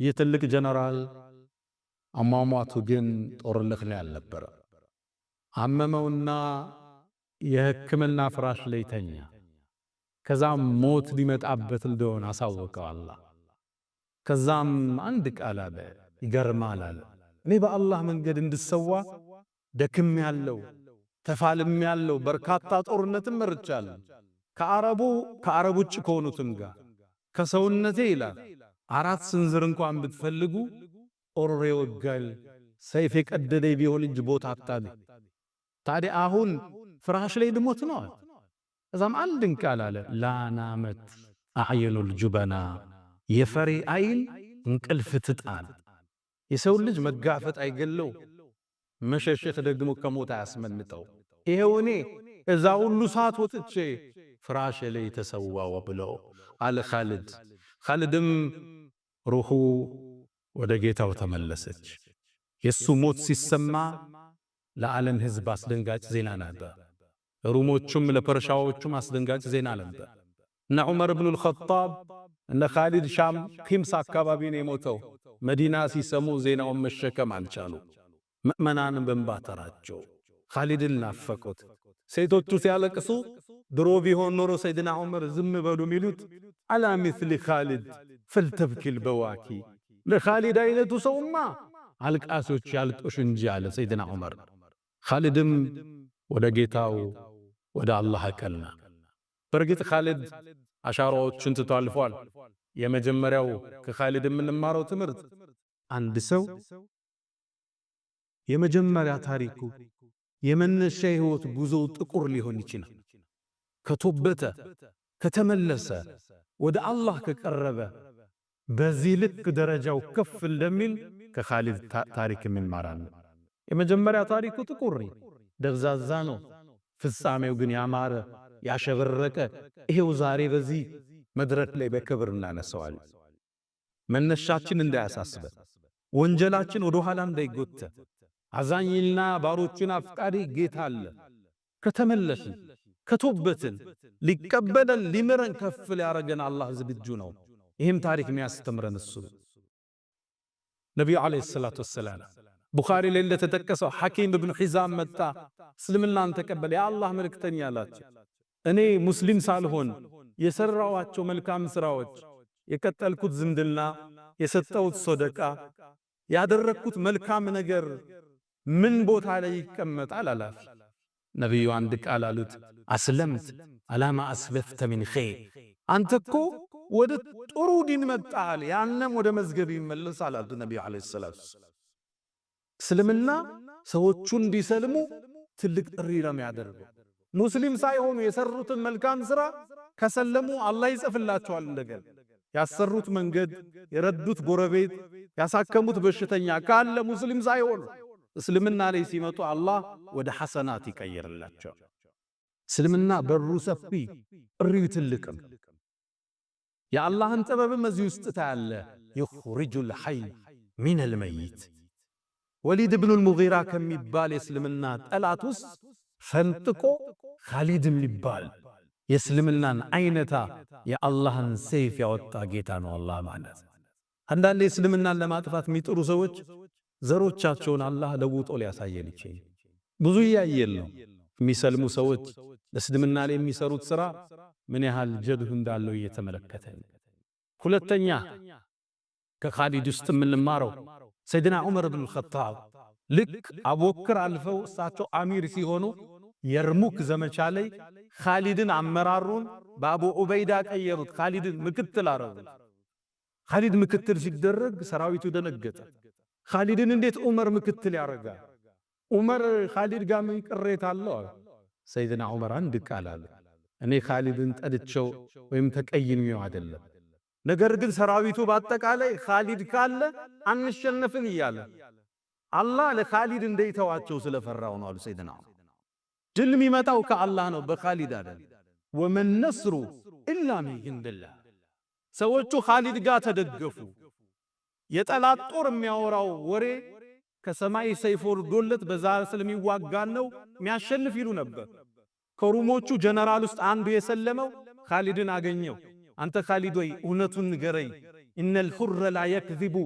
የትልቅ ጀነራል አሟሟቱ ግን ጦርነት ላይ አልነበረ። አመመውና የሕክምና ፍራሽ ላይ ተኛ። ከዛም ሞት ሊመጣበት እንደሆነ አሳወቀው አላህ። ከዛም አንድ ቃል አለ፣ ይገርማል አለ። እኔ በአላህ መንገድ እንድሰዋ ደክም ያለው ተፋልም ያለው በርካታ ጦርነትም መርቻለሁ። ከአረብ ውጭ ከሆኑትም ጋር ከሰውነቴ ይላል 4 ስንዝር እንኳን ብትፈልጉ ጦር ይወጋል፣ ሰይፍ የቀደደ ቢሆን እንጂ ቦታ አታገኝ። ታዲያ አሁን ፍራሽ ላይ ልሞት ነው። እዛም አንድን ቃል አለ፣ ላናመት አዕየኑል ጁበና፣ የፈሪ አይን እንቅልፍ ትጣል። የሰው ልጅ መጋፈጥ አይገለው፣ መሸሸት ደግሞ ከሞት አያስመልጠው። ይሄው እኔ እዛ ሁሉ ሰዓት ወጥቼ ፍራሽ ላይ ተሰዋው ብለው አለ ኻሊድ። ኻሊድም ሩሑ ወደ ጌታው ተመለሰች። የሱ ሞት ሲሰማ ለዓለም ሕዝብ አስደንጋጭ ዜና ነበር። ሩሞቹም ለፐርሻዎቹም አስደንጋጭ ዜና ነበር። እነ ዑመር ብኑ አልኸጣብ እነ ኻሊድ ሻም ኺምስ አካባቢ ነው የሞተው። መዲና ሲሰሙ ዜናውን መሸከም አልቻሉ። ምእመናንም በእንባ ተራቸው። ኻሊድን ናፈቁት። ሴቶቹ ሲያለቅሱ ድሮ ቢሆን ኖሮ ሰይድና ዑመር ዝም በሉ ሚሉት አላ ሚስሊ ኻሊድ ፈልተብኪል በዋኪ፣ ለኻሊድ አይነቱ ሰውማ አልቃሶች ያልቅሱ እንጂ አለ ሰይድና ዑመር። ኻሊድም ወደ ጌታው ወደ አላህ አቀና። በርግጥ ኻሊድ አሻራዎችን ትቶ አልፏል። የመጀመሪያው ከኻሊድ የምንማረው ትምህርት አንድ ሰው የመጀመሪያ ታሪኩ የመነሻ ህይወት ጉዞው ጥቁር ሊሆን ይችላል። ከቶበተ ከተመለሰ ወደ አላህ ከቀረበ በዚህ ልክ ደረጃው ከፍ እንደሚል ከኻሊድ ታሪክ እንማራለን። የመጀመሪያ ታሪኩ ጥቁር ደብዛዛ ነው፣ ፍጻሜው ግን ያማረ ያሸበረቀ። ይሄው ዛሬ በዚህ መድረክ ላይ በክብር እናነሳዋለን። መነሻችን እንዳያሳስበን፣ ወንጀላችን ወደ ኋላ እንዳይጎተት፣ አዛኝና ባሮቹን አፍቃሪ ጌታ አለ። ከተመለስን ከቶበትን ሊቀበለን ሊምረን ከፍ ሊያረገን አላህ ዝግጁ ነው። ይህም ታሪክ የሚያስተምረን እሱ ነቢዩ ዓለይሂ ሰላቱ ወሰላም ቡኻሪ ላይ እንደተጠቀሰው ሐኪም ብኑ ሒዛም መጣ፣ እስልምናን ተቀበለ። የአላህ መልእክተኛ አላቸው፣ እኔ ሙስሊም ሳልሆን የሰራዋቸው መልካም ሥራዎች፣ የቀጠልኩት ዝምድና፣ የሰጠሁት ሶደቃ፣ ያደረግኩት መልካም ነገር ምን ቦታ ላይ ይቀመጣል አላፍ። ነቢዩ አንድ ቃል አሉት፣ አስለምት አላማ አስበፍተ ሚን ኸይር፣ አንተ እኮ ወደ ጥሩ ዲን መጣል፣ ያንም ወደ መዝገብ ይመለሳል አሉ ነቢዩ ዓለይሂ ሰላቱ ወሰላም። እስልምና ሰዎቹን እንዲሰልሙ ትልቅ ጥሪ ነው የሚያደርገው። ሙስሊም ሳይሆኑ የሰሩትን መልካም ሥራ ከሰለሙ አላህ ይጽፍላቸዋል። እንደገና ያሰሩት መንገድ፣ የረዱት ጎረቤት፣ ያሳከሙት በሽተኛ ካለ ሙስሊም ሳይሆኑ እስልምና ላይ ሲመጡ አላህ ወደ ሐሰናት ይቀየርላቸው። እስልምና በሩ ሰፊ፣ ጥሪው ትልቅም። የአላህን ጥበብም እዚህ ውስጥ ታያለ። ይኽሪጁል ሐይ ሚነል መይት። ወሊድ ብኑል ሙጊራ ከሚባል የእስልምና ጠላት ውስጥ ፈንጥቆ ኻሊድም ሊባል የእስልምናን አይነታ የአላህን ሰይፍ ያወጣ ጌታ ነው አላህ ማለት። አንዳንዴ እስልምናን ለማጥፋት የሚጥሩ ሰዎች ዘሮቻቸውን አላህ ለውጦ ሊያሳየን ይችላል። ብዙ እያየን ነው። የሚሰልሙ ሰዎች ለእስልምና ላይ የሚሰሩት ሥራ ምን ያህል ጀድህ እንዳለው እየተመለከተን። ሁለተኛ ከኻሊድ ውስጥ የምንማረው ሰይድና ዑመር ብኑ አልኸጣብ ልክ አቡበክር አልፈው እሳቸው አሚር ሲሆኑ የርሙክ ዘመቻ ላይ ኻሊድን አመራሩን በአቡ ዑበይዳ ቀየሩት። ኻሊድን ምክትል አረጉት። ኻሊድ ምክትል ሲደረግ ሰራዊቱ ደነገጠ። ኻሊድን እንዴት ዑመር ምክትል ያረጋል? ዑመር ኻሊድ ጋር ምን ቅሬታ አለው? ሰይድና ዑመር አንድ ቃል አለ፣ እኔ ኻሊድን ጠልቼው ወይም ተቀይሜው አይደለም፣ ነገር ግን ሰራዊቱ በአጠቃላይ ኻሊድ ካለ አንሸነፍን እያለ አላህ ለኻሊድ እንደይተዋቸው ስለፈራው ነው አሉ ሰይድና ዑመር። ድል የሚመጣው ከአላህ ነው በኻሊድ አይደል። ወመን ነስሩ ኢላ ሚን ዒንዲላህ። ሰዎቹ ኻሊድ ጋር ተደገፉ። የጠላት ጦር የሚያወራው ወሬ ከሰማይ ሰይፍ ወርዶለት በዛ ስለሚዋጋን ነው የሚያሸንፍ ይሉ ነበር። ከሩሞቹ ጀነራል ውስጥ አንዱ የሰለመው ኻሊድን አገኘው። አንተ ኻሊድ ወይ እውነቱን ንገረኝ፣ ኢነል ሁረ ላ የክዚቡ